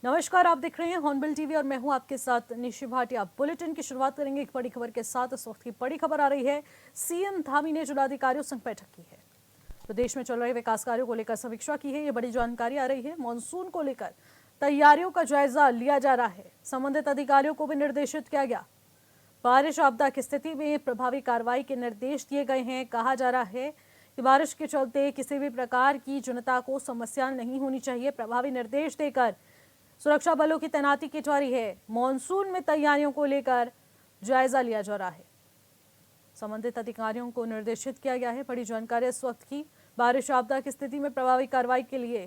नमस्कार, आप देख रहे हैं हॉर्नबिल टीवी और मैं हूं आपके साथ निशि भाटिया। बुलेटिन की शुरुआत करेंगे एक बड़ी खबर के साथ। इस वक्त की बड़ी खबर आ रही है, सीएम धामी ने जिलाधिकारियों संग बैठक की है। प्रदेश में चल रहे विकास कार्यों को लेकर समीक्षा की है। ये बड़ी जानकारी आ रही है। मानसून को लेकर तैयारियों का जायजा लिया जा रहा है। संबंधित अधिकारियों को भी निर्देशित किया गया। बारिश आपदा की स्थिति में प्रभावी कार्रवाई के निर्देश दिए गए हैं। कहा जा रहा है कि बारिश के चलते किसी भी प्रकार की जनता को समस्या नहीं होनी चाहिए। प्रभावी निर्देश देकर सुरक्षा बलों की तैनाती की जा रही है। मॉनसून में तैयारियों को लेकर जायजा लिया जा रहा है। संबंधित अधिकारियों को निर्देशित किया गया है। बड़ी जानकारी इस वक्त की। बारिश आपदा की स्थिति में प्रभावी कार्रवाई के लिए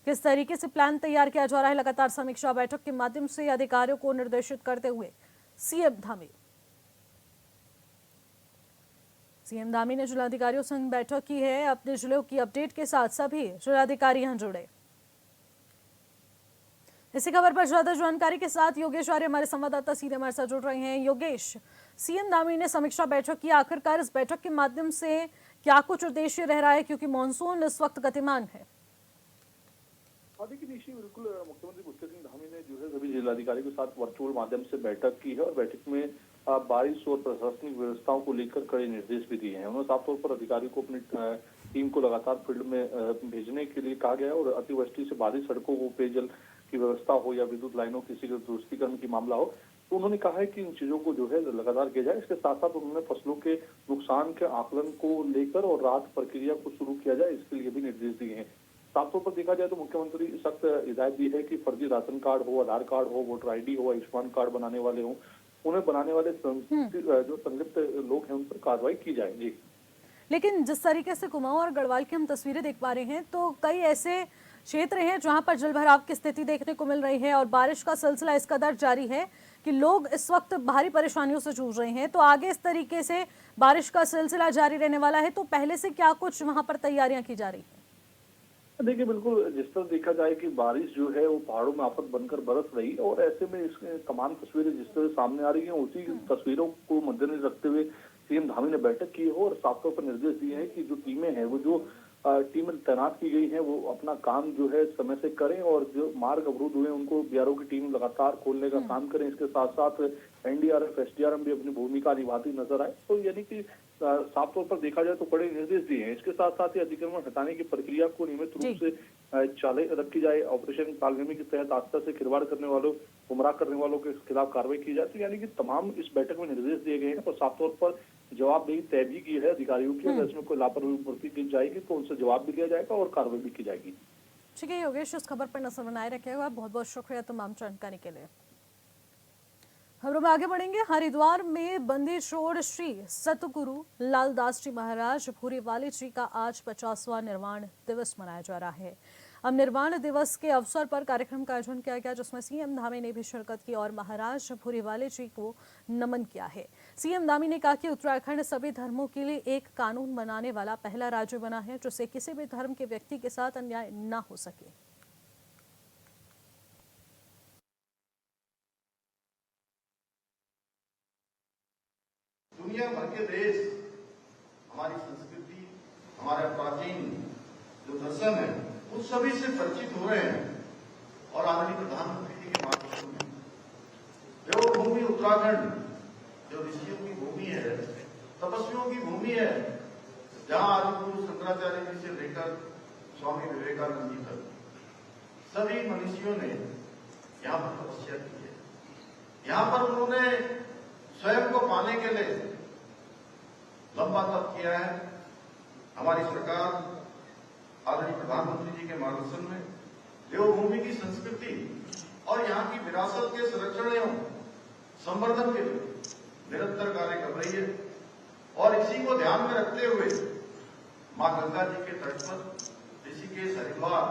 किस तरीके से प्लान तैयार किया जा रहा है, लगातार समीक्षा बैठक के माध्यम से अधिकारियों को निर्देशित करते हुए सीएम धामी ने जिलाधिकारियों संग बैठक की है। अपने जिलों की अपडेट के साथ सभी जिलाधिकारी यहां जुड़े। इसी खबर पर ज्यादा जानकारी के साथ योगेश आर्य हमारे संवाददाता सीधे हमारे साथ जुड़ रहे हैं। योगेश, सीएम धामी ने समीक्षा बैठक की, आखिरकार इस बैठक के माध्यम से क्या कुछ उद्देश्य रह रहा है, क्योंकि मॉनसून इस वक्त गतिमान है? देखिए निश्चित बिल्कुल मुख्यमंत्री पुष्कर सिंह धामी ने जो है सभी जिलाधिकारियों के साथ वर्चुअल माध्यम से बैठक की है और बैठक में बारिश और प्रशासनिक व्यवस्थाओं को लेकर कड़े निर्देश भी दिए हैं। उन्होंने साफ तौर पर अधिकारियों को अपनी टीम को लगातार फील्ड में भेजने के लिए कहा गया है और अतिवृष्टि से बाधित सड़कों को पेयजल की व्यवस्था हो या विद्युत लाइनों किसी के दुरुस्तीकरण की मामला हो, तो उन्होंने कहा है कि इन चीजों को जो है लगातार किया जाए। इसके साथ साथ उन्होंने फसलों के नुकसान के आकलन को लेकर और राहत प्रक्रिया को शुरू किया जाए, इसके लिए भी निर्देश दिए हैं। साफ तौर पर देखा जाए तो मुख्यमंत्री सख्त हिदायत दी है कि फर्जी राशन कार्ड हो, आधार कार्ड हो, वोटर आईडी हो, आयुष्मान कार्ड बनाने वाले हो, उन्हें बनाने वाले जो संलिप्त लोग हैं उन पर कार्रवाई की जाएगी। लेकिन जिस तरीके से कुमाऊं और गढ़वाल की हम तस्वीरें देख पा रहे हैं, तो कई ऐसे क्षेत्र हैं जहां पर जलभराव की स्थिति देखने को मिल रही है और बारिश का सिलसिला इस कदर जारी है कि लोग इस वक्त भारी परेशानियों से जूझ रहे हैं। तो आगे इस तरीके से बारिश का सिलसिला जारी रहने वाला है, तो पहले से क्या कुछ वहां पर तैयारियां की जा रही है? देखिए बिल्कुल, जिस तरह देखा जाए कि बारिश जो है वो पहाड़ों में आफत बनकर बरस रही और ऐसे में इसके तमाम तस्वीरें जिस तरह सामने आ रही हैं, उसी तस्वीरों को मद्देनजर रखते हुए सीएम धामी ने बैठक की है और साफ तौर पर निर्देश दिए हैं कि जो टीमें हैं वो जो टीमें तैनात की गई हैं वो अपना काम जो है समय से करें और जो मार्ग अवरुद्ध हुए उनको बीआरओ की टीम लगातार खोलने का काम करें। इसके साथ साथ एनडीआरएफ, एसडीआरएफ भी अपनी भूमिका निभाती नजर आए। तो यानी कि साफ तौर पर देखा जाए तो कड़े निर्देश दिए हैं। इसके साथ साथ ही अतिक्रमण हटाने की प्रक्रिया को नियमित रूप से चालू रखी जाए। ऑपरेशन कालगमी के तहत आस्था से खिलवाड़ करने वालों, गुमराह करने वालों के खिलाफ कार्रवाई की जाए। तो यानी कि तमाम इस बैठक में निर्देश दिए गए हैं और साफ तौर पर जवाबदेही तय भी की है अधिकारियों की। अगर इसमें कोई लापरवाही बरती की जाएगी तो उनसे जवाब भी लिया जाएगा और कार्रवाई भी की जाएगी। ठीक है योगेश, इस खबर पर नजर बनाए रखिएगा। बहुत बहुत शुक्रिया तमाम जानकारी के लिए। खबरों में आगे बढ़ेंगे। हरिद्वार में बंदी छोड़ श्री सतगुरु लालदास जी महाराज भूरीवाले जी का आज 50वां निर्वाण दिवस मनाया जा रहा है। अब निर्वाण दिवस के अवसर पर कार्यक्रम का आयोजन किया गया, जिसमें सीएम धामी ने भी शिरकत की और महाराज भूरीवाले जी को नमन किया है। सीएम धामी ने कहा कि उत्तराखंड सभी धर्मों के लिए एक कानून बनाने वाला पहला राज्य बना है, जिससे किसी भी धर्म के व्यक्ति के साथ अन्याय न हो सके। दुनिया भर के देश हमारी संस्कृति, हमारा प्राचीन जो दर्शन है उस सभी से परिचित हो रहे हैं और आदरणीय प्रधानमंत्री जी के मार्गदर्शन में देवभूमि उत्तराखंड जो ऋषियों की भूमि है, तपस्वियों की भूमि है, जहां आदिगुरु शंकराचार्य जी से लेकर स्वामी विवेकानंद जी तक सभी मनीषियों ने यहाँ पर तपस्या की है। यहाँ पर उन्होंने स्वयं को पाने के लिए लंबा तप किया है। हमारी सरकार आदरणीय प्रधानमंत्री जी के मार्गदर्शन में देवभूमि की संस्कृति और यहाँ की विरासत के संरक्षण एवं संवर्धन के लिए निरंतर कार्य कर रही है और इसी को ध्यान में रखते हुए मां गंगा जी के तट पर ऋषिकेश हरिद्वार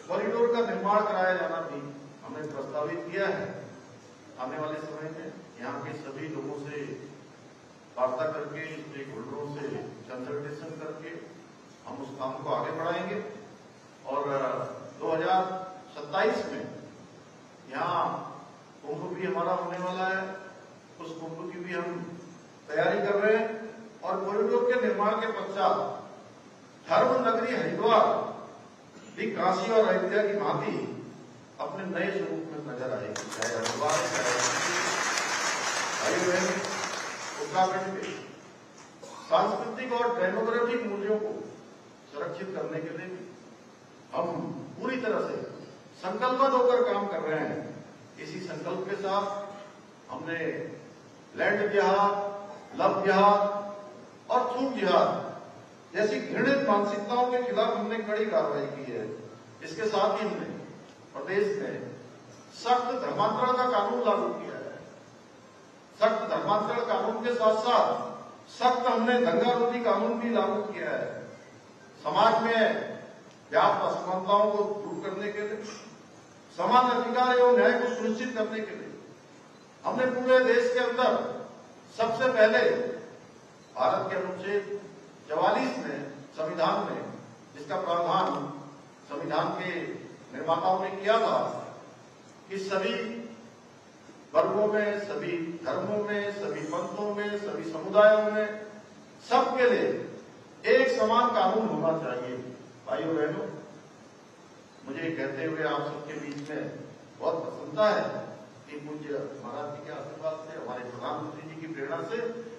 कॉरिडोर का निर्माण कराया जाना भी हमने प्रस्तावित किया है। आने वाले समय में यहाँ के सभी लोगों से वार्ता करके, स्टेक होल्डरों से कंसल्टेशन करके हम उस काम को आगे बढ़ाएंगे और 2027 में यहाँ कुंभ भी हमारा होने वाला है। उस कुंभ की भी हम तैयारी कर रहे हैं और कॉरिडोर के निर्माण के पश्चात धर्म नगरी हरिद्वार भी काशी और अयोध्या की भांति अपने नए स्वरूप में नजर आएगी, चाहे हरिद्वार, चाहे भाई बहन उत्तराखंड के सांस्कृतिक और डेमोक्रेटिक मूल्यों को सुरक्षित करने के लिए हम पूरी तरह से संकल्पबद्ध होकर काम कर रहे हैं। इसी संकल्प के साथ हमने लैंड जिहाद, लव जिहाद और छूट जिहाद जैसी घृणित मानसिकताओं के खिलाफ हमने कड़ी कार्रवाई की है। इसके साथ ही हमने प्रदेश में सख्त धर्मांतरण का कानून लागू किया है। सख्त धर्मांतरण कानून के साथ साथ सख्त हमने दंगा रोधी कानून भी लागू किया है। समाज में व्याप्त असमानताओं को दूर करने के लिए, समान अधिकार एवं न्याय को सुनिश्चित करने के लिए हमने पूरे देश के अंदर सबसे पहले भारत के अनुच्छेद 44 में संविधान में, जिसका प्रावधान संविधान के निर्माताओं ने किया था कि सभी वर्गों में, सभी धर्मों में, सभी पंथों में, सभी समुदायों में सबके लिए एक समान कानून होना चाहिए। भाइयों बहनों, मुझे कहते हुए आप सबके बीच में बहुत प्रसन्नता है कि पूज्य महाराज जी के आशीर्वाद से, हमारे प्रधानमंत्री जी की प्रेरणा से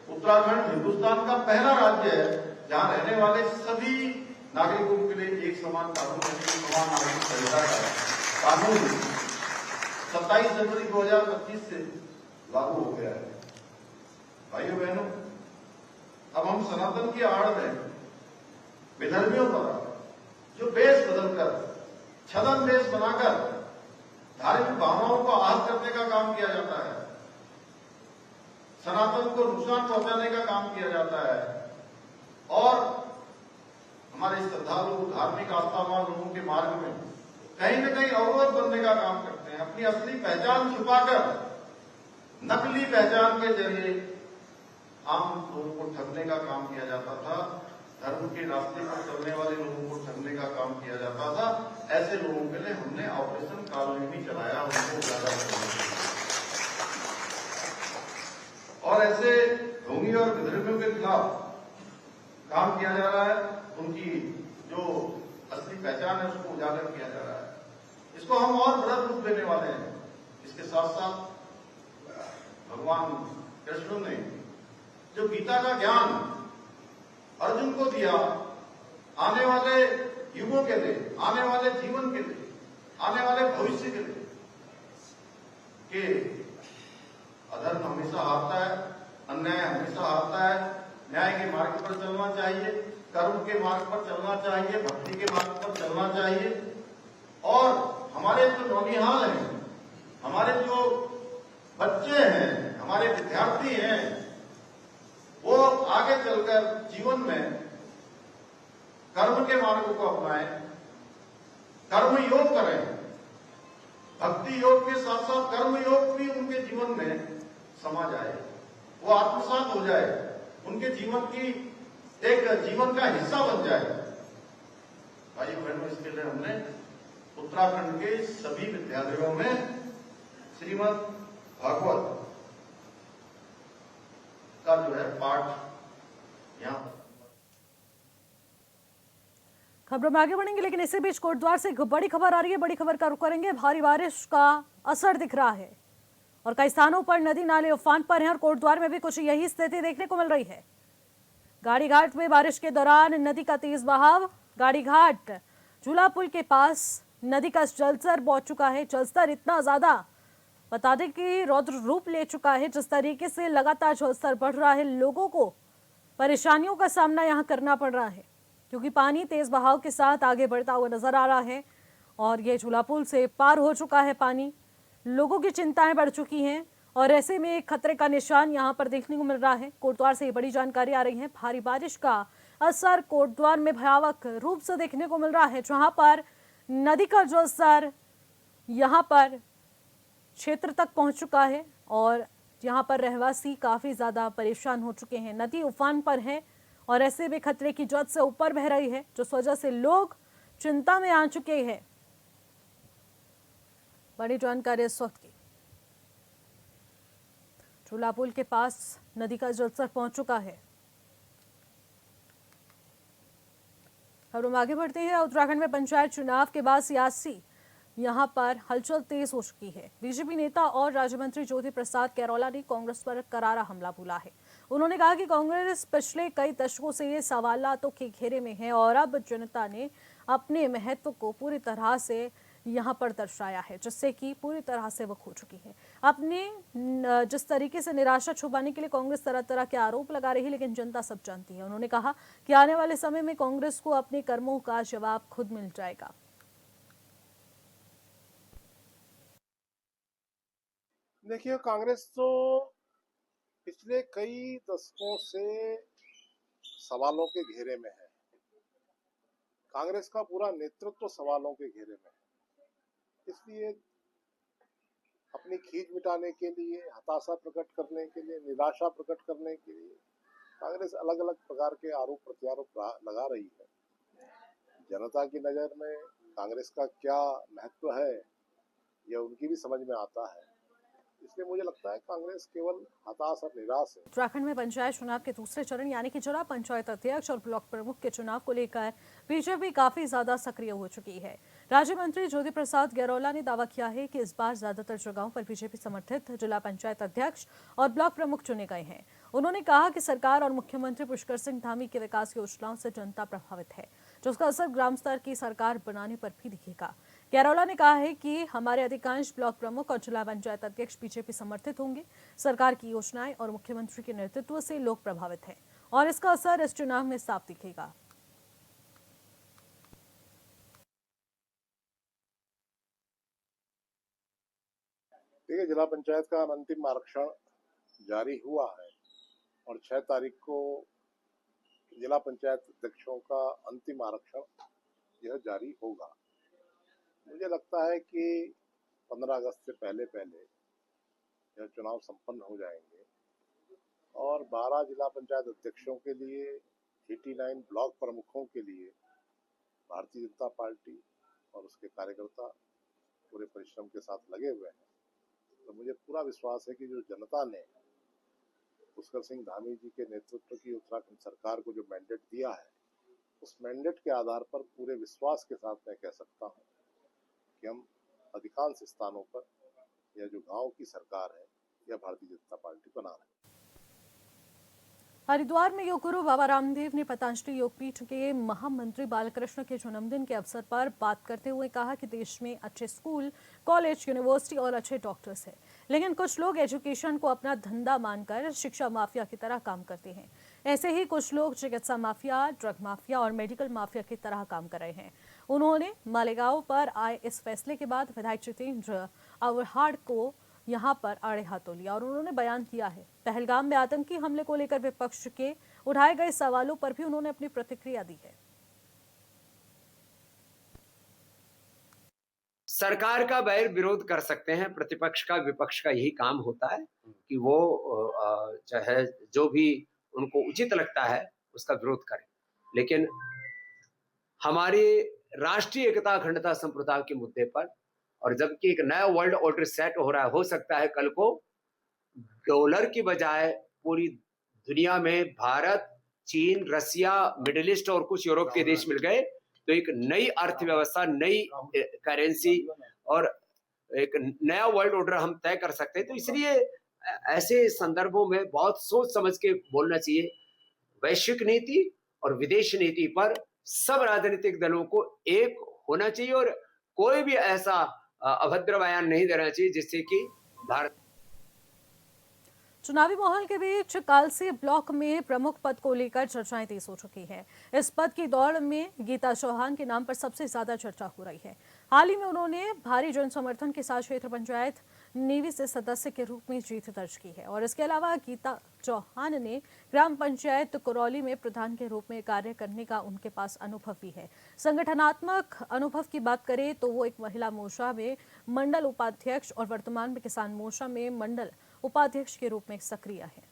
उत्तराखंड हिंदुस्तान का पहला राज्य है जहां रहने वाले सभी नागरिकों के लिए एक समान कानून, समान नागरिक संहिता का कानून 27 जनवरी 2025 से लागू हो गया है। भाइयों बहनों, अब हम सनातन की आड़ में विधर्मियों द्वारा जो बेस बदलकर, छदन बेस बनाकर धार्मिक भावनाओं को आहत करने का काम किया जाता है, सनातन को नुकसान पहुंचाने का काम किया जाता है और हमारे श्रद्धालु, धार्मिक आस्थावान लोगों के मार्ग में कहीं न कहीं अवरोध बनने का काम करते हैं। अपनी असली पहचान छुपाकर नकली पहचान के जरिए आम लोगों को ठगने का काम किया जाता था। धर्म के रास्ते पर चलने वाले लोगों को ठगने का काम किया जाता था। ऐसे लोगों के लिए हमने ऑपरेशन कालनेमी चलाया, उनको उजागर करने और ऐसे ढोंगी और विधर्मियों के खिलाफ काम किया जा रहा है। उनकी जो असली पहचान है उसको उजागर किया जा रहा है। इसको हम और बड़ा रूप देने वाले हैं। इसके साथ साथ भगवान कृष्ण ने जो गीता का ज्ञान अर्जुन को दिया, आने वाले युगों के लिए, आने वाले जीवन के लिए, आने वाले भविष्य के लिए, कि अधर्म हमेशा हारता है, अन्याय हमेशा हारता है, न्याय के मार्ग पर चलना चाहिए, कर्म के मार्ग पर चलना चाहिए, भक्ति के मार्ग पर चलना चाहिए और हमारे जो नौनिहाल हैं, हमारे जो बच्चे हैं, हमारे विद्यार्थी हैं, वो आगे चलकर जीवन में कर्म के मार्ग को अपनाएं, कर्म योग करें, भक्ति योग के साथ साथ कर्म योग भी उनके जीवन में समा जाए, वो आत्मसात हो जाए, उनके जीवन की एक जीवन का हिस्सा बन जाए। भाई बहनों, इसके लिए हमने उत्तराखंड के सभी विद्यालयों में श्रीमद् भागवत का जो है पाठ यहाँ। खबरों में आगे बढ़ेंगे, लेकिन इसी बीच कोटद्वार से एक बड़ी खबर आ रही है। बड़ी खबर का रुख करेंगे। भारी बारिश का असर दिख रहा है और कई स्थानों पर नदी नाले उफान पर हैं और कोटद्वार में भी कुछ यही स्थिति देखने को मिल रही है। गाड़ी घाट में बारिश के दौरान नदी का तेज बहाव। गाड़ी घाट झूला पुल के पास नदी का जलस्तर पहुंच चुका है। जलस्तर इतना ज्यादा, बता दें कि रौद्र रूप ले चुका है। जिस तरीके से लगातार जलस्तर बढ़ रहा है, लोगों को परेशानियों का सामना यहां करना पड़ रहा है, क्योंकि पानी तेज बहाव के साथ आगे बढ़ता हुआ नजर आ रहा है और ये झूला पुल से पार हो चुका है पानी। लोगों की चिंताएं बढ़ चुकी हैं और ऐसे में एक खतरे का निशान यहां पर देखने को मिल रहा है। कोटद्वार से ये बड़ी जानकारी आ रही है। भारी बारिश का असर कोटद्वार में भयावह रूप से देखने को मिल रहा है, जहां पर नदी का जलस्तर यहां पर क्षेत्र तक पहुंच चुका है और यहां पर रहवासी काफी ज्यादा परेशान हो चुके हैं। नदी उफान पर है और ऐसे में खतरे की जद से ऊपर बह रही है, जिस वजह से लोग चिंता में आ चुके हैं। बड़ी जानकारी इस वक्त की। झूला पुल के पास नदी का जलस्तर पहुंच चुका है। अब हम आगे बढ़ते हैं। उत्तराखंड में पंचायत चुनाव के बाद सियासी यहां पर हलचल तेज हो चुकी है। बीजेपी नेता और राज्य मंत्री ज्योति प्रसाद कैरोला ने कांग्रेस पर करारा हमला बोला है। उन्होंने कहा कि कांग्रेस पिछले कई दशकों से ये सवालों के घेरे में है और अब जनता ने अपने महत्व को पूरी तरह से यहां पर दर्शाया है, जिससे कि पूरी तरह से वो खो चुकी है। अपने जिस तरीके से निराशा छुपाने के लिए कांग्रेस तरह तरह के आरोप लगा रही है, लेकिन जनता सब जानती है। उन्होंने कहा कि आने वाले समय में कांग्रेस को अपने कर्मों का जवाब खुद मिल जाएगा। देखिए, कांग्रेस तो पिछले कई दशकों से सवालों के घेरे में है। कांग्रेस का पूरा नेतृत्व सवालों के घेरे में है। इसलिए अपनी खींच मिटाने के लिए, हताशा प्रकट करने के लिए, निराशा प्रकट करने के लिए कांग्रेस अलग अलग प्रकार के आरोप प्रत्यारोप लगा रही है। जनता की नजर में कांग्रेस का क्या महत्व है, यह उनकी भी समझ में आता है। इसलिए मुझे लगता है कांग्रेस केवल हताश और निराश है। उत्तराखंड में पंचायत चुनाव के दूसरे चरण यानी कि जिला पंचायत अध्यक्ष और ब्लॉक प्रमुख के चुनाव को लेकर बीजेपी काफी ज्यादा सक्रिय हो चुकी है। राज्य मंत्री ज्योति प्रसाद गैरोला ने दावा किया है कि इस बार ज्यादातर जगहों पर बीजेपी समर्थित जिला पंचायत अध्यक्ष और ब्लॉक प्रमुख चुने गए हैं। उन्होंने कहा कि सरकार और मुख्यमंत्री पुष्कर सिंह धामी की विकास योजनाओं से जनता प्रभावित है, जिसका असर ग्राम स्तर की सरकार बनाने पर भी दिखेगा। कैरोला ने कहा है कि हमारे अधिकांश ब्लॉक प्रमुख और जिला पंचायत अध्यक्ष बीजेपी समर्थित होंगे। सरकार की योजनाएं और मुख्यमंत्री के नेतृत्व से लोग प्रभावित हैं और इसका असर इस चुनाव में साफ दिखेगा। देखिए, जिला पंचायत का अंतिम आरक्षण जारी हुआ है और 6 तारीख को जिला पंचायत अध्यक्षों का अंतिम आरक्षण यह जारी होगा। मुझे लगता है कि 15 अगस्त से पहले यह चुनाव संपन्न हो जाएंगे और 12 जिला पंचायत अध्यक्षों के लिए, 89 ब्लॉक प्रमुखों के लिए भारतीय जनता पार्टी और उसके कार्यकर्ता पूरे परिश्रम के साथ लगे हुए हैं। तो मुझे पूरा विश्वास है कि जो जनता ने पुष्कर सिंह धामी जी के नेतृत्व की उत्तराखंड सरकार को जो मैंडेट दिया है, उस मैंडेट के आधार पर पूरे विश्वास के साथ मैं कह सकता हूं कि हम अधिकांश स्थानों पर यह जो गांव की सरकार है, यह भारतीय जनता पार्टी बना रही है। हरिद्वार में योग गुरु बाबा रामदेव ने पतंजलि योगपीठ के महामंत्री बालकृष्ण के जन्मदिन के अवसर पर बात करते हुए कहा कि देश में अच्छे स्कूल, कॉलेज, यूनिवर्सिटी और अच्छे डॉक्टर्स हैं, लेकिन कुछ लोग एजुकेशन को अपना धंधा मानकर शिक्षा माफिया की तरह काम करते हैं। ऐसे ही कुछ लोग चिकित्सा माफिया, ड्रग माफिया और मेडिकल माफिया की तरह काम कर रहे हैं। उन्होंने मालेगांव पर आए इस फैसले के बाद विधायक जितेंद्र अवहाड़ को यहां पर आड़े हाथों लिया और उन्होंने बयान किया है। पहलगाम में आतंकी हमले को लेकर विपक्ष के उठाए गए सवालों पर भी उन्होंने अपनी प्रतिक्रिया दी है। सरकार का बैर विरोध कर सकते हैं, प्रतिपक्ष का, विपक्ष का यही काम होता है कि वो चाहे जो भी उनको उचित लगता है उसका विरोध करें, लेकिन हमारी राष्ट्रीय एकता, अखंडता, संप्रभुता के मुद्दे पर और जबकि एक नया वर्ल्ड ऑर्डर सेट हो रहा है, हो सकता है कल को डॉलर की बजाय पूरी दुनिया में भारत, चीन, रसिया, मिडिल ईस्ट और कुछ यूरोप के देश मिल गए तो एक नई अर्थव्यवस्था, नई करेंसी और एक नया वर्ल्ड ऑर्डर हम तय कर सकते हैं। तो इसलिए ऐसे संदर्भों में बहुत सोच समझ के बोलना चाहिए। वैश्विक नीति और विदेश नीति पर सब राजनीतिक दलों को एक होना चाहिए और कोई भी ऐसा अभद्र बयान नहीं देना चाहिए जिससे कि भारत। चुनावी माहौल के बीच कालसी ब्लॉक में प्रमुख पद को लेकर चर्चाएं तेज हो चुकी है। इस पद की दौड़ में गीता चौहान के नाम पर सबसे ज्यादा चर्चा हो रही है। हाल ही में उन्होंने भारी जन समर्थन के साथ क्षेत्र पंचायत नीवी से सदस्य के रूप में जीत दर्ज की है और इसके अलावा गीता चौहान ने ग्राम पंचायत करौली में प्रधान के रूप में कार्य करने का उनके पास अनुभव भी है। संगठनात्मक अनुभव की बात करें तो वो एक महिला मोर्चा में मंडल उपाध्यक्ष और वर्तमान में किसान मोर्चा में मंडल उपाध्यक्ष के रूप में सक्रिय है।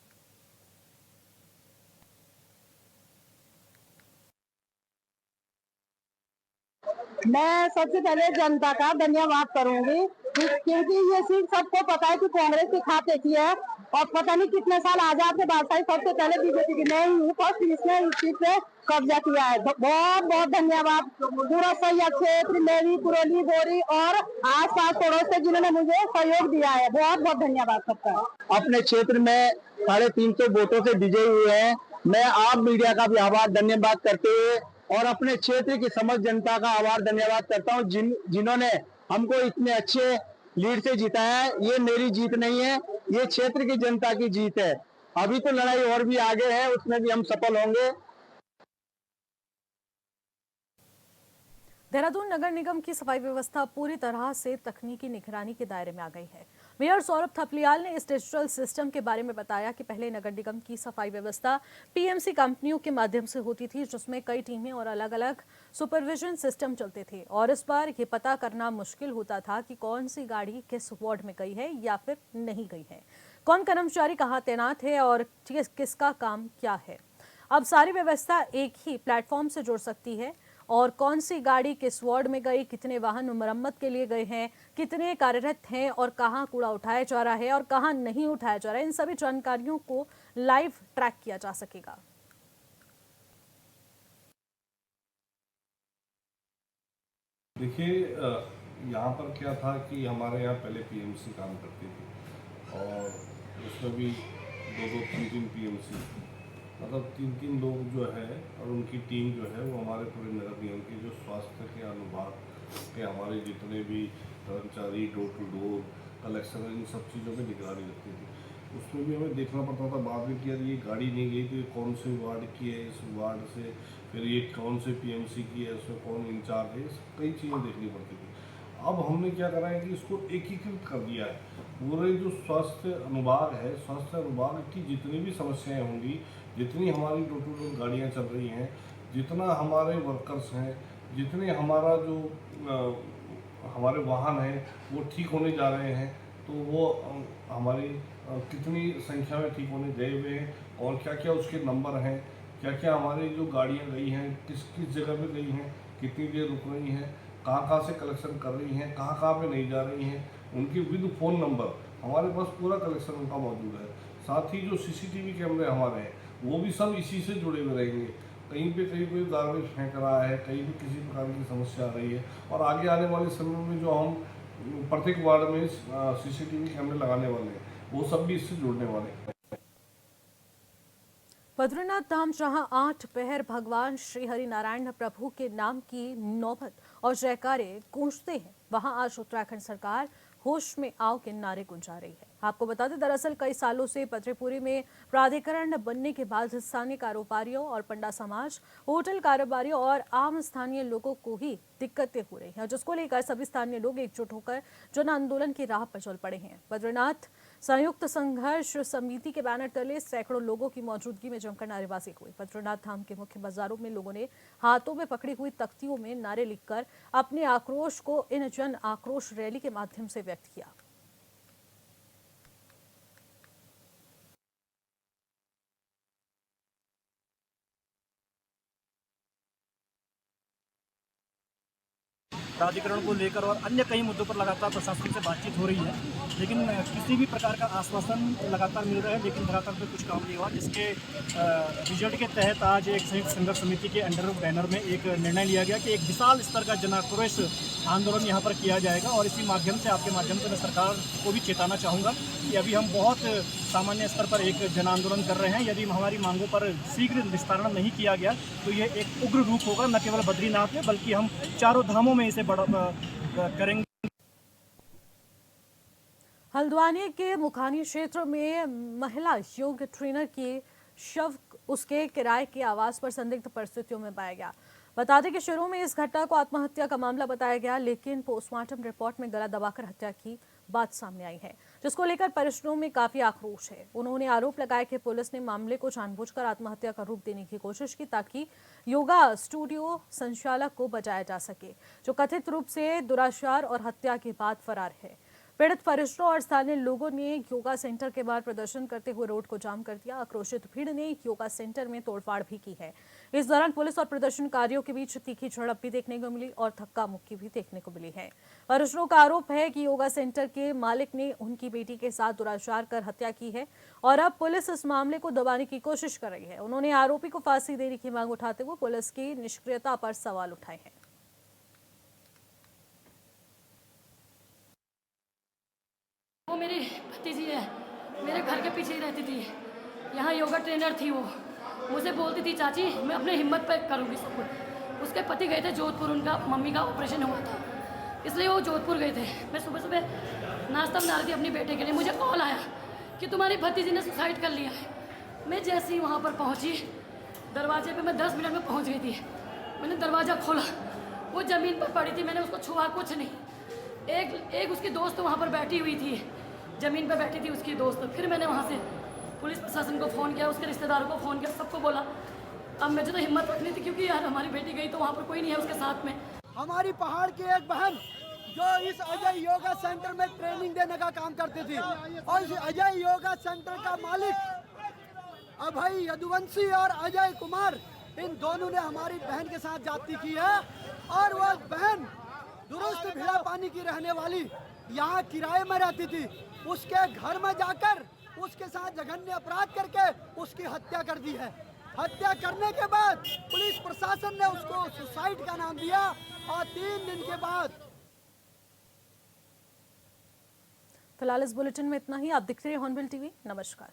मैं सबसे पहले जनता का धन्यवाद करूंगी क्योंकि ये सीट सबको पता है कि कांग्रेस की खा फेंकी है और पता नहीं कितने साल आजाद के बादशाही सबसे पहले बीजेपी की मैं हूँ फर्स्ट इसने इस सीट पे कब्जा किया है। बहुत बहुत धन्यवाद पूरा सैया क्षेत्र लेवी कुरौली गोरी और आस-पास पड़ोस से जिन्होंने मुझे सहयोग दिया है। बहुत बहुत धन्यवाद सबका। अपने क्षेत्र में 350 वोटों से विजयी हुए हैं। मैं आप मीडिया का भी आभार धन्यवाद करते हुए और अपने क्षेत्र की समस्त जनता का आभार धन्यवाद करता हूं जिन्होंने हमको इतने अच्छे लीड से जिताया है। ये मेरी जीत नहीं है, ये क्षेत्र की जनता की जीत है। अभी तो लड़ाई और भी आगे है, उसमें भी हम सफल होंगे। देहरादून नगर निगम की सफाई व्यवस्था पूरी तरह से तकनीकी निगरानी के दायरे में आ गई है। मेयर सौरभ थपलियाल ने इस डिजिटल सिस्टम के बारे में बताया कि पहले नगर निगम की सफाई व्यवस्था पीएमसी कंपनियों के माध्यम से होती थी, जिसमें कई टीमें और अलग अलग सुपरविजन सिस्टम चलते थे और इस बार ये पता करना मुश्किल होता था कि कौन सी गाड़ी किस वार्ड में गई है या फिर नहीं गई है, कौन कर्मचारी कहाँ तैनात है और किसका काम क्या है। अब सारी व्यवस्था एक ही प्लेटफॉर्म से जुड़ सकती है और कौन सी गाड़ी किस वार्ड में गई, कितने वाहन मरम्मत के लिए गए हैं, कितने कार्यरत हैं और कहां कूड़ा उठाया जा रहा है और कहां नहीं उठाया जा रहा है, इन सभी जानकारियों को लाइव ट्रैक किया जा सकेगा। देखिए, यहाँ पर क्या था कि हमारे यहाँ पहले पीएमसी काम करती थी और उसमें भी 2-3 पीएमसी, मतलब 3 लोग जो है और उनकी टीम जो है वो हमारे पूरे नगर निगम के जो स्वास्थ्य के अनुभाग के हमारे जितने भी कर्मचारी डोर टू डोर कलेक्शन इन सब चीज़ों में निगरानी रखती थी। उसमें भी हमें देखना पड़ता था बाद में कि यार ये गाड़ी नहीं गई तो ये कौन से वार्ड की है, इस वार्ड से फिर ये कौन से पीएमसी की है, उसमें कौन इंचार्ज है, कई चीज़ें देखनी पड़ती थी। अब हमने क्या करा है कि इसको एकीकृत कर दिया है। पूरे जो स्वास्थ्य अनुभाग है, स्वास्थ्य अनुभाग की जितनी भी समस्याएं होंगी, जितनी हमारी डोर टू डोर गाड़ियाँ चल रही हैं, जितना हमारे वर्कर्स हैं, जितने हमारा जो हमारे वाहन हैं वो ठीक होने जा रहे हैं, तो वो हमारी कितनी संख्या में ठीक होने गए हुए हैं और क्या क्या उसके नंबर हैं, क्या क्या हमारी जो गाड़ियाँ गई हैं किस किस जगह पे गई हैं, कितनी देर रुक रही हैं, कहाँ से कलेक्शन कर रही हैं, कहाँ पे नहीं जा रही हैं, उनकी विद फ़ोन नंबर हमारे पास पूरा कलेक्शन उनका मौजूद है। साथ ही जो सीसीटीवी कैमरे हमारे हैं वो भी सब इसी से जुड़े हुए रहेंगे। कहीं पे कहीं कोई गार्बेज फेंक रहा है, कहीं भी किसी प्रकार की समस्या आ रही है और आगे आने वाले समय में जो हम प्रत्येक वार्ड में सीसीटीवी कैमरे लगाने वाले हैं वो सब भी इससे जुड़ने वाले हैं। बद्रीनाथ धाम जहां 8 पहर भगवान श्री हरि नारायण प्रभु के नाम की नौबत और जयकारे गूंजते हैं, वहां आज उत्तराखंड सरकार होश में आओ के नारे गुंजा रही है। आपको बता दें, दरअसल कई सालों से पत्रेपुरी में प्राधिकरण बनने के बाद स्थानीय कारोबारियों और पंडा समाज, होटल कारोबारियों और आम स्थानीय लोगों को ही दिक्कतें हो रही हैं, जिसको लेकर सभी स्थानीय लोग एकजुट होकर जन आंदोलन की राह पर चल पड़े हैं। बद्रीनाथ संयुक्त संघर्ष समिति के बैनर तले सैकड़ों लोगों की मौजूदगी में जमकर नारेबाजी हुई। बद्रीनाथ धाम के मुख्य बाजारों में लोगों ने हाथों में पकड़ी हुई तख्तियों में नारे लिखकर अपने आक्रोश को इन जन आक्रोश रैली के माध्यम से व्यक्त किया। प्राधिकरण को लेकर और अन्य कई मुद्दों पर लगातार प्रशासन से बातचीत हो रही है, लेकिन किसी भी प्रकार का आश्वासन लगातार मिल रहा है, लेकिन धरातल पर कुछ काम नहीं हुआ। जिसके रिजल्ट के तहत आज एक संयुक्त संघर्ष समिति के अंडर बैनर में एक निर्णय लिया गया कि एक विशाल स्तर का जनाक्रोश आंदोलन यहाँ पर किया जाएगा। और इसी माध्यम से, आपके माध्यम से मैं सरकार को भी चेताना चाहूँगा कि अभी हम बहुत सामान्य स्तर पर एक जन आंदोलन कर रहे हैं। यदि हमारी मांगों पर शीघ्र निस्तारण नहीं किया गया तो ये एक उग्र रूप होगा, न केवल बद्रीनाथ में बल्कि हम चारों धामों में इसे करेंगे। हल्द्वानी के मुखानी क्षेत्र में महिला योग ट्रेनर की शव उसके किराए के आवास पर संदिग्ध परिस्थितियों में पाया गया। बता दें कि शुरू में इस घटना को आत्महत्या का मामला बताया गया, लेकिन पोस्टमार्टम रिपोर्ट में गला दबाकर हत्या की बात सामने आई है, जिसको लेकर परिजनों में काफी आक्रोश है। उन्होंने आरोप लगाया कि पुलिस ने मामले को जानबूझकर आत्महत्या का रूप देने की कोशिश की ताकि योगा स्टूडियो संचालक को बचाया जा सके, जो कथित रूप से दुराचार और हत्या के बाद फरार है। पीड़ित परिजनों और स्थानीय लोगों ने योगा सेंटर के बाहर प्रदर्शन करते हुए रोड को जाम कर दिया। आक्रोशित भीड़ ने योगा सेंटर में तोड़फाड़ भी की है। इस दौरान पुलिस और प्रदर्शनकारियों के बीच तीखी झड़प भी देखने को मिली और धक्का मुक्की भी देखने को मिली है। परिजनों का आरोप है कि योगा सेंटर के मालिक ने उनकी बेटी के साथ दुराचार कर हत्या की है और अब पुलिस इस मामले को दबाने की कोशिश कर रही है। उन्होंने आरोपी को फांसी देने की मांग उठाते हुए पुलिस की निष्क्रियता पर सवाल उठाए हैं। वो मेरी भतीजी है, मेरे घर के पीछे ही रहती थी। यहाँ योगा ट्रेनर थी। वो मुझे बोलती थी चाची मैं अपने हिम्मत पर करूँगी सब कुछ। उसके पति गए थे जोधपुर, उनका मम्मी का ऑपरेशन हुआ था, इसलिए वो जोधपुर गए थे। मैं सुबह सुबह नाश्ता बना रही थी अपनी बेटे के लिए, मुझे कॉल आया कि तुम्हारी भतीजी ने सुसाइड कर लिया है। मैं जैसे ही वहाँ पर पहुँची, दरवाजे पे मैं 10 मिनट में पहुँच गई थी। मैंने दरवाज़ा खोला, वो ज़मीन पर पड़ी थी, मैंने उसको छुआ कुछ नहीं। एक उसकी दोस्त वहाँ पर बैठी हुई थी, ज़मीन पर बैठी थी उसकी दोस्त। फिर मैंने वहाँ से पुलिस प्रशासन को फ़ोन किया, उसके रिश्तेदारों को फ़ोन किया, सबको बोला। अब मुझे तो हिम्मत रखनी थी क्योंकि यार हमारी बेटी गई तो वहाँ पर कोई नहीं है उसके साथ में। हमारी पहाड़ की एक बहन जो इस अजय योगा सेंटर में ट्रेनिंग देने का काम करती थी और इस अजय योगा सेंटर का मालिक अभय यदुवंशी और अजय कुमार, इन दोनों ने हमारी बहन के साथ जाति की है। और वह बहन दुरुस्त भिड़ा पानी की रहने वाली यहाँ किराए में रहती थी। उसके घर में जाकर उसके साथ जघन्य अपराध करके उसकी हत्या कर दी है। हत्या करने के बाद पुलिस प्रशासन ने उसको सुसाइड का नाम दिया और 3 दिन के बाद। फिलहाल इस बुलेटिन में इतना ही। आप देखते रहिए हॉर्नबिल टीवी। नमस्कार।